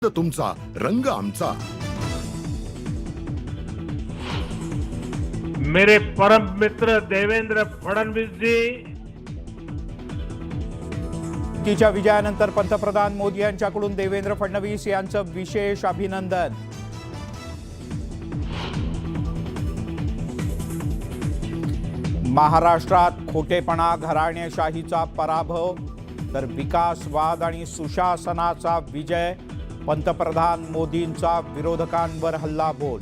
तुमचा रंग आमचा। मेरे परम मित्र देवेंद्र फडणवीस जी तिच्या विजयानंतर पंतप्रधान मोदी यांच्याकडून देवेंद्र फडणवीस यांचं विशेष अभिनंदन। महाराष्ट्रात खोटेपणा घराणेशाहीचा पराभव तर विकासवाद आणि सुशासनाचा विजय। पंतप्रधान मोदींचा विरोधकांवर हल्लाबोल।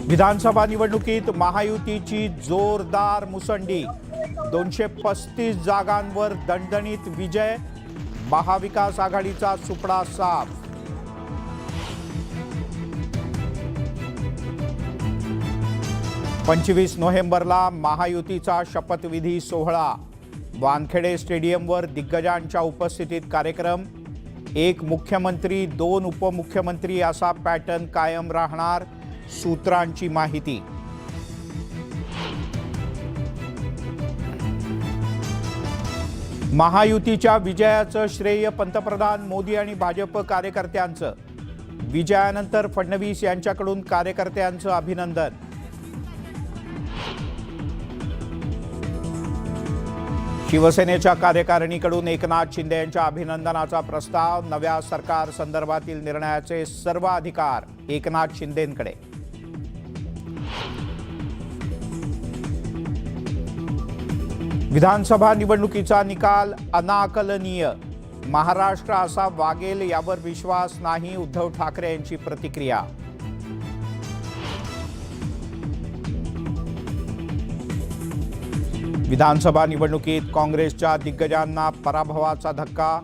विधानसभा निवडणुकीत महायुतीची जोरदार मुसंडी। 235 जागांवर दणदणीत विजय। महाविकास आघाडीचा सुपडा साफ। पंचवीस नोव्हेंबरला महायुतीचा शपथविधी सोहळा। वानखेडे स्टेडियमवर दिग्गजांच्या उपस्थितीत कार्यक्रम। एक मुख्यमंत्री दोन उपमुख्यमंत्री असा पॅटर्न कायम राहणार, सूत्रांची माहिती। महायुतीच्या विजयाचं श्रेय पंतप्रधान मोदी आणि भाजप कार्यकर्त्यांचं। विजयानंतर फडणवीस यांच्याकडून कार्यकर्त्यांचं अभिनंदन। शिवसेनेच्या कार्यकारिणीकडून एकनाथ शिंदे यांच्या अभिनंदनाचा प्रस्ताव। नव्या सरकार संदर्भातील निर्णयाचे सर्व अधिकार एकनाथ शिंदेंकडे। विधानसभा निवडणुकीचा निकाल अनाकलनीय। महाराष्ट्र असा वागेल यावर विश्वास नाही, उद्धव ठाकरे यांची प्रतिक्रिया। विधानसभा निवडणुकीत काँग्रेसच्या दिग्गजांना पराभवाचा धक्का।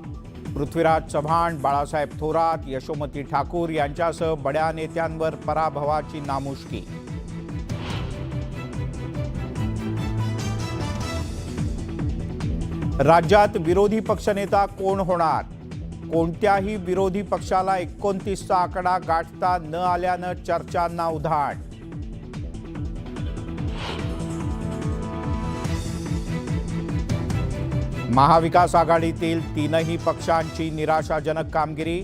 पृथ्वीराज चव्हाण, बाळासाहेब थोरात, यशोमती ठाकूर यांच्यासह बड्या नेत्यांवर पराभवाची नामुष्की। राज्यात विरोधी पक्षनेता कोण होणार? कोणत्याही विरोधी पक्षाला 29चा आकडा गाठता न आल्यानं चर्चांना उधाण। महाविकास आघाडीतील तीनही पक्षांची निराशाजनक कामगिरी।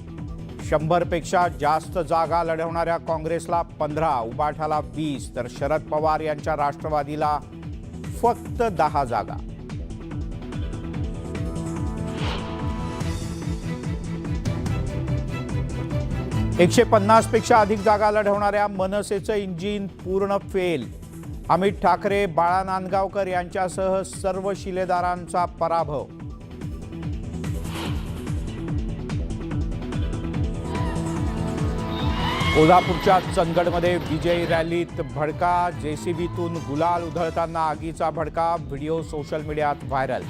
100 पेक्षा जास्त जागा लढवणाऱ्या काँग्रेसला 15, उबाठाला 20 तर शरद पवार यांच्या राष्ट्रवादीला फक्त 10 जागा। एकशे 50 पेक्षा अधिक जागा लढवणाऱ्या मनसेचं इंजिन पूर्ण फेल। अमित ठाकरे, बाळा नांदगावकर यांच्यासह सर्व शिलेदारांचा पराभव। कोल्हापूरच्या चंदगडमध्ये विजयी रॅलीत भडका। जेसीबीतून गुलाल उधळताना आगीचा भडका। व्हिडिओ सोशल मीडियात व्हायरल।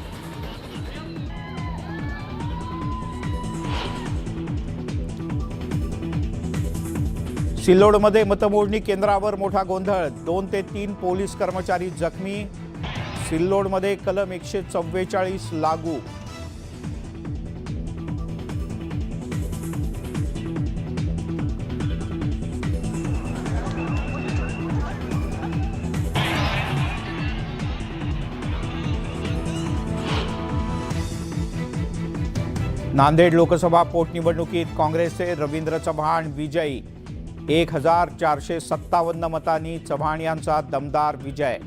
सिल्लोडमध्ये मतमोजणी केंद्रावर मोठा गोंधळ। 2 ते 3 पोलीस कर्मचारी जखमी। सिल्लोडमध्ये कलम 144 लागू। नांदेड लोकसभा पोटनिवडणुकीत काँग्रेसचे रवींद्र चव्हाण विजयी। 1457 मतांनी चव्हाण यांचा दमदार विजय।